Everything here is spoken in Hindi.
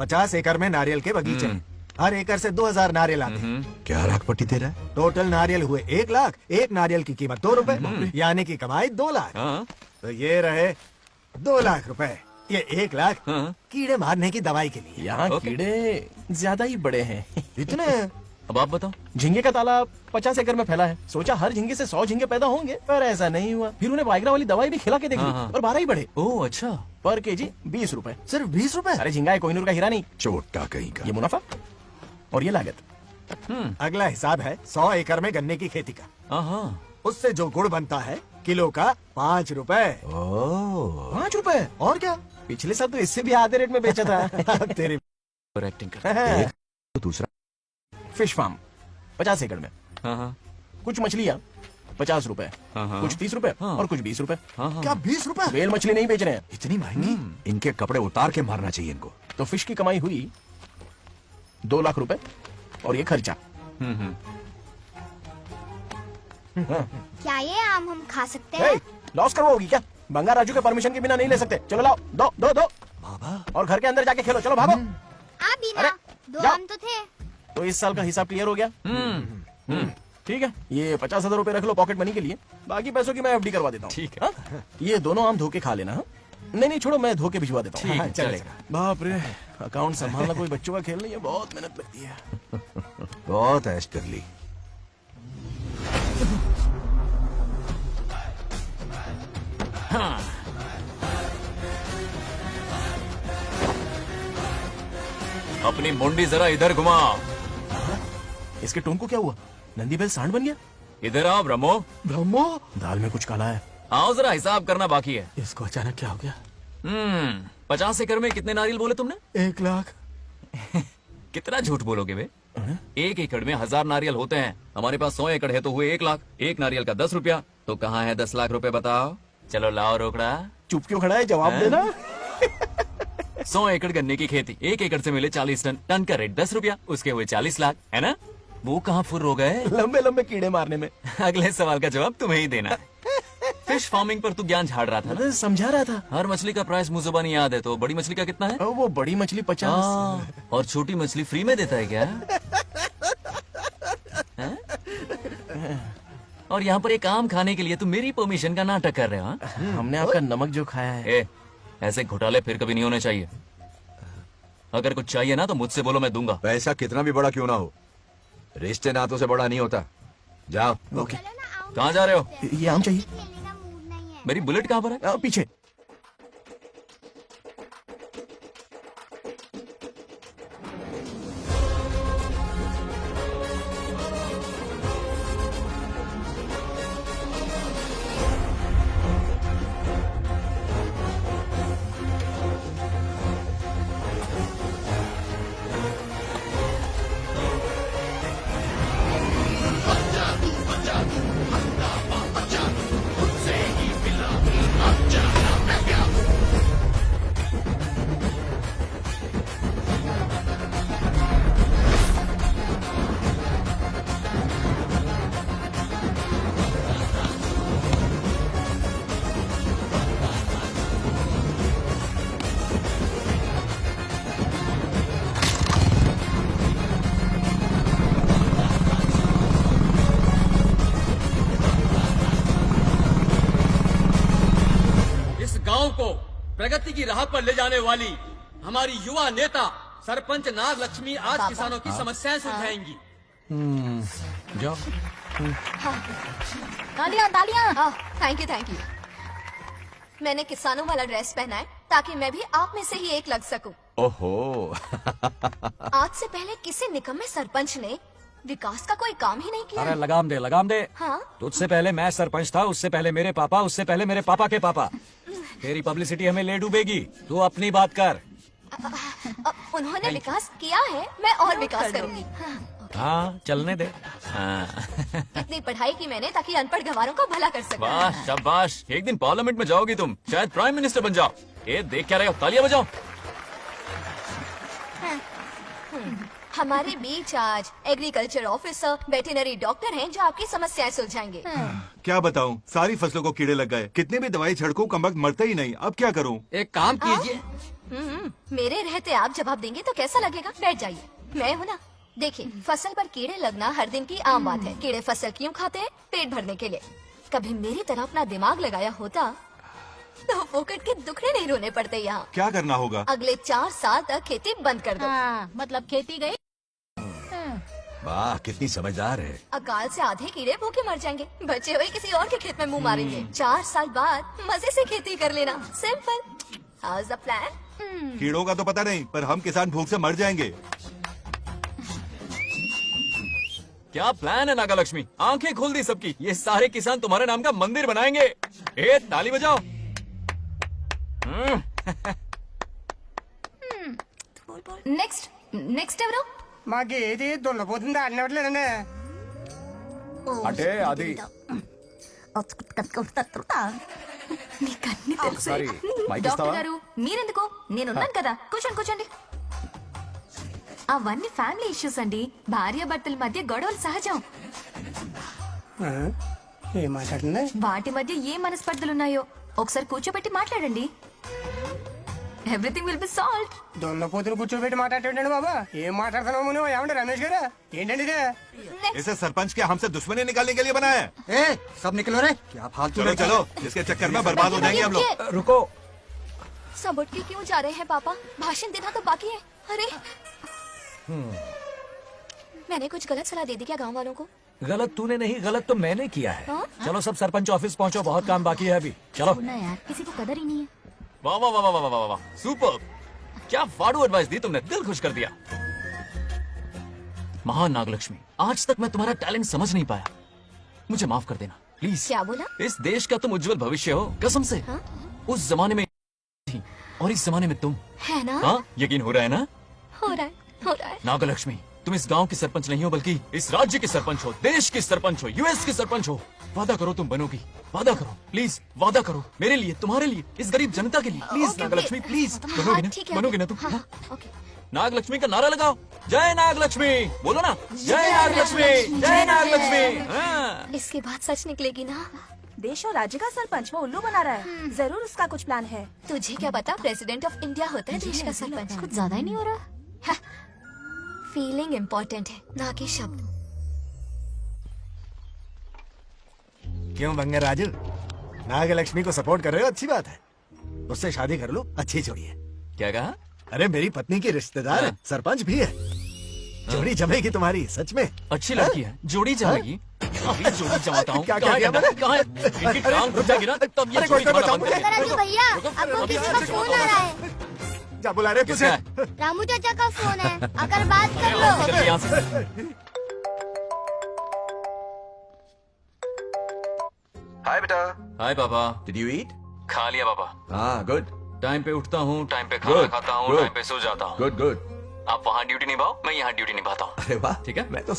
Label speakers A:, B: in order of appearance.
A: 50 एकड़ में नारियल के बगीचे हैं। हर एकड़ से 2000 नारियल आते हैं।
B: क्या लाख पट्टी दे रहा है?
A: टोटल नारियल हुए 1 लाख। एक नारियल की कीमत 2 रुपए, यानी कि कमाई 2 लाख।
C: हाँ।
A: तो ये रहे 2 लाख रुपए। ये 1 लाख
C: हाँ।
A: कीड़े मारने की दवाई के लिए।
D: यहाँ
C: ओके।
D: कीड़े ज्यादा ही बड़े हैं।
A: इतने?
C: अब आप बताओ।
D: झींगे का तालाब 50 एकड़ में फैला है। सोचा हर झींगे से 100 झींगे पैदा होंगे, पर ऐसा नहीं हुआ। फिर उन्हें वाइग्रा वाली दवाई भी खिला के देख ली
C: हाँ।
D: और 12 ही बढ़े।
C: ओह अच्छा।
D: पर केजी 20 रुपए।
A: सिर्फ 20 रुपए?
D: अरे झींगा है, कोहिनूर का हीरा नहीं।
B: चोटा कहीं का।
D: ये मुनाफा और ये लागत।
A: अगला हिसाब है 100 एकड़ में गन्ने की खेती का।
C: हाँ।
A: उससे जो गुड़ बनता है किलो का 5 रुपए।
B: ओह,
D: 5 रुपए?
A: और क्या?
D: पिछले साल तो इससे भी आधे रेट में बेचा था।
A: तेरी
C: और एक्टिंग कर।
B: तो दूसरा
D: फिश फार्म 50 एकड़ में।
C: हाँ।
D: कुछ मछलियाँ 50 रुपए,
C: हाँ।
D: कुछ 30 रुपए
C: हाँ।
D: और कुछ 20 रुपए।
C: हाँ।
A: क्या 20 रुपए?
D: वेल मछली नहीं बेच रहे हैं।
B: इतनी महंगी? इनके कपड़े उतार के मारना चाहिए इनको।
D: तो फिश की कमाई हुई 2 लाख रुपए और ये खर्चा।
E: क्या ये आम हम खा सकते
D: हे,
E: हैं?
D: लॉस करवाओगी क्या? बंगार राजू के परमिशन के बिना नहीं ले सकते। चलो लाओ, दो दो दो।
B: बाबा,
D: और घर के अंदर जाके खेलो। चलो भागो।
E: आप भी ना,
D: अरे,
E: 2
D: जाओ।
E: आम तो थे।
D: तो इस साल का हिसाब क्लियर हो गया? ठीक है, ये 50,000 रुपए रख लो पॉकेट मनी के लिए। बाकी पैसों की मैं एफडी करवा देता हूँ।
C: ठीक है।
D: हाँ? ये दोनों आम धोके खा लेना। हाँ? नहीं छोड़ो, मैं धोके भिजवा देता हूँ।
C: ठीक
D: हाँ,
C: है,
D: चलेगा। बाप रे, अकाउंट संभालना कोई बच्चों का खेल नहीं है। बहुत मेहनत लगती है।
B: बहुत ऐश कर ली।
C: अपनी मुंडी जरा इधर घुमा।
D: इसके टोन को क्या हुआ? नंदी बैल सांड बन गया?
C: इधर आओ ब्रह्मो।
A: ब्रह्मो,
D: दाल में कुछ काला है।
C: आओ जरा हिसाब करना बाकी है।
A: इसको अचानक क्या हो गया?
C: 50 एकड़ में कितने नारियल बोले तुमने?
A: 1 लाख।
C: कितना झूठ बोलोगे बे? 1 एकड़ में 1000 नारियल होते हैं। हमारे पास 100 एकड़ है तो हुए 1 लाख। एक नारियल का 10 रुपया। तो कहाँ है 10 लाख रुपए बताओ? चलो लाओ रोकड़ा।
D: चुप क्यों खड़ा है? जवाब
C: हैं?
D: देना।
C: 100 एकड़ गन्ने की खेती, 1 एकड़ से मिले 40 टन। टन का रेट 10 रुपया, उसके हुए 40 लाख, है ना? वो कहाँ फुर हो गए?
D: लंबे लंबे कीड़े मारने में।
C: अगले सवाल का जवाब तुम्हें ही देना है। फिश फार्मिंग पर तू ज्ञान झाड़ रहा था ना?
D: अरे समझा रहा था।
C: हर मछली का प्राइस मुंह जुबानी याद है, तो बड़ी मछली का कितना है?
D: वो बड़ी मछली 50।
C: और छोटी मछली फ्री में देता है क्या? हैं? और यहाँ पर एक आम खाने के लिए तुम मेरी परमिशन का नाटक कर रहे हो? हाँ?
D: हमने आपका नमक जो खाया है।
C: ए, ऐसे घोटाले फिर कभी नहीं होने चाहिए। अगर कुछ चाहिए ना तो मुझसे बोलो, मैं दूंगा।
B: पैसा कितना भी बड़ा क्यों ना हो, रिश्ते नातों से बड़ा नहीं होता। जाओ।
D: ओके।
E: चलो ना, आओ।
C: कहाँ जा रहे हो?
D: ये आम चाहिए।
E: खेलने का मूड नहीं है।
C: मेरी बुलेट कहाँ पर है?
D: पीछे।
F: इस गांव को प्रगति की राह पर ले जाने वाली हमारी युवा नेता सरपंच नाग लक्ष्मी आज किसानों की समस्याएं सुलझाएंगी।
D: जाओ।
G: तालियां तालियां। Thank you. मैंने किसानों वाला ड्रेस पहना है ताकि मैं भी आप में से ही एक लग सकूं।
B: ओहो।
G: आज से पहले किसी निकम्मे सरपंच ने विकास का कोई काम ही नहीं किया।
H: अरे लगाम दे।
G: हाँ?
H: तुझसे पहले मैं सरपंच था, उससे पहले मेरे पापा, उससे पहले मेरे पापा के पापा। तेरी पब्लिसिटी हमें ले डूबेगी। तू अपनी बात कर।
G: उन्होंने विकास किया है, मैं और विकास करूंगी।
H: हाँ, चलने दे।
C: हाँ।
G: इतनी पढ़ाई की मैंने ताकि अनपढ़ गंवारों का भला कर सकूं।
C: वाह शाबाश, एक दिन पार्लियामेंट में जाओगी तुम, शायद प्राइम मिनिस्टर बन जाओ। ये देख क्या रहे हो? तालियां बजाओ।
G: हमारे बीच आज एग्रीकल्चर ऑफिसर, वेटरनरी डॉक्टर हैं जो आपकी समस्याएं सुलझाएंगे।
I: क्या बताऊं, सारी फसलों को कीड़े लग गए। कितने भी दवाई छिड़को, कमबख्त मरते ही नहीं। अब क्या करूं?
F: एक काम कीजिए,
G: मेरे रहते आप जवाब देंगे तो कैसा लगेगा? बैठ जाइए, मैं हूँ ना। देखिए, फसल पर कीड़े लगना हर दिन की आम बात है। कीड़े फसल क्यों खाते हैं? पेट भरने के लिए। कभी मेरी तरह अपना दिमाग लगाया होता तो फोकट के दुखड़े नहीं रोने पड़ते यहाँ।
I: क्या करना होगा?
G: अगले 4 साल तक खेती बंद कर दो।
J: हाँ, मतलब खेती गई।
B: वाह कितनी समझदार है।
G: अकाल से आधे कीड़े भूखे मर जाएंगे, बचे हुए किसी और के खेत में मुंह मारेंगे। 4 साल बाद मजे से खेती कर लेना। Simple. How is the plan?
I: कीड़ों का तो पता नहीं, पर हम किसान भूख से मर जाएंगे।
C: क्या प्लान है नागालक्ष्मी? आंखें खोल दी सबकी। ये सारे किसान तुम्हारे नाम का मंदिर बनाएंगे। ए ताली बजाओ।
G: नेक्स्ट ఎవరు?
K: మాకు ఏది దున్నపోతుంది ఆడినట్లేదండి.
D: అంటే అది
G: నీకన్నీ తెలుసు.
D: సారీ, మైక్
G: డాక్టర్
D: ఇస్తావా?
G: గారు మీరెందుకు? నేనున్నాను కదా. కూర్చోండి కూర్చోండి. అవన్నీ ఫ్యామిలీ ఇష్యూస్ అండి. భార్య భర్తల మధ్య గొడవలు సహజం.
K: ఆ, ఏం మాట్లాడుతుంది?
G: వాటి మధ్య ఏ మనస్పర్ధలున్నాయో ఒకసారి కూర్చోబెట్టి మాట్లాడండి. Everything will be solved.
K: దున్నపోతుని కూర్చోబెట్టి మాట్లాడేటండి బాబా. ఏం మాట్లాడుతున్నావు నువ్వు? ఏమంటే రమేష్ గారు ఏంటండి ఇదే?
I: इसे सरपंच के हमसे दुश्मनी निकालने के लिए बनाया है।
A: ए, सब निकलो रे। क्या फालतू
I: चलो चलो, इसके चक्कर में बर्बाद हो जाएंगे हम लोग।
H: रुको।
G: सब उठ के क्यों जा रहे हैं पापा? भाषण देना तो बाकी है। अरे मैंने कुछ गलत सलाह दे दी क्या गांव वालों को?
H: गलत तूने नहीं, गलत तो मैंने किया है।
G: हाँ?
H: चलो सब सरपंच ऑफिस पहुंचो, बहुत काम बाकी है अभी। चलो।
J: ना यार, किसी को कदर ही नहीं है।
C: वाह वाह वाह वाह वाह वाह वाह, सुपर। क्या फाड़ू एडवाइस दी तुमने, दिल खुश कर दिया। महान नागलक्ष्मी, आज तक मैं तुम्हारा टैलेंट समझ नहीं पाया। मुझे माफ कर देना प्लीज।
G: क्या बोला?
C: इस देश का तुम उज्जवल भविष्य हो, कसम से।
G: हाँ?
C: उस जमाने में थी और इस जमाने में तुम।
G: है ना?
C: हाँ, यकीन हो रहा है ना?
G: हो रहा है, हो रहा है।
C: नागलक्ष्मी, तुम इस गांव की सरपंच नहीं हो, बल्कि इस राज्य की सरपंच हो, देश की सरपंच हो, यूएस की सरपंच हो। वादा करो तुम बनोगी, वादा करो प्लीज, वादा करो मेरे लिए, तुम्हारे लिए, इस गरीब जनता के लिए। Please
G: okay,
C: Nagalakshmi
G: okay.
C: Please,
G: हाँ,
C: बनोगी ना?
G: ठीक है,
C: बनोगी ना
G: ओके।
C: तुम?
G: हाँ,
C: हाँ?
G: ओके।
C: नागलक्ष्मी का नारा लगाओ। जय नागलक्ष्मी बोलो ना। जय नागलक्ष्मी, जय नागलक्ष्मी। हाँ।
G: इसके बाद सच निकलेगी ना?
J: देश और राज्य का सरपंच वो उल्लू बना रहा है। जरूर उसका कुछ प्लान है।
G: तुझे क्या पता, प्रेसिडेंट ऑफ इंडिया होता है देश का सरपंच।
J: कुछ ज्यादा ही नहीं हो रहा?
G: फीलिंग इम्पोर्टेंट है, ना कि शब्द।
A: क्यों बंगर राजू, नागलक्ष्मी को सपोर्ट कर रहे हो? अच्छी बात है। उससे शादी कर लो, अच्छी जोड़ी है।
C: क्या कहा?
A: अरे मेरी पत्नी की रिश्तेदार
C: हाँ।
A: सरपंच भी है। जोड़ी जमेगी तुम्हारी, सच में।
C: अच्छी लड़की है, जोड़ी जमेगी। अभी जोड़ी जमाता हूँ।
A: क्या
C: कहाँ
A: किया
C: है?
A: मैंने?
C: कहाँ है? इनकी टांग घुस जाएगी ना, तब ये
A: अरे
C: जोड़ी
A: कोई
C: जमाना
A: बचाओ
C: बंद
A: मुझे।
C: करेगी।
E: राजू भैया, आपको किसी का फोन आ रहा है।
A: जा बुला रहे
C: किसका
A: तुझे।
C: है?
E: रामू चाचा का फोन है, आकर बात कर लो।
C: निकल यहाँ से।
B: हाय बेटा।
C: हाय पापा।
B: Did you eat?
C: खा लिया पापा।
B: हाँ गुड
C: टाइम पे उठता हूँ, टाइम पे खाना
B: Good,
C: खाता हूँ,
B: good.
C: टाइम पे सो जाता हूँ।
B: Good good.
C: आप वहाँ ड्यूटी निभाओ, मैं यहाँ ड्यूटी निभाता हूँ।
B: अरे वाह,
C: ठीक है?
B: मैं तो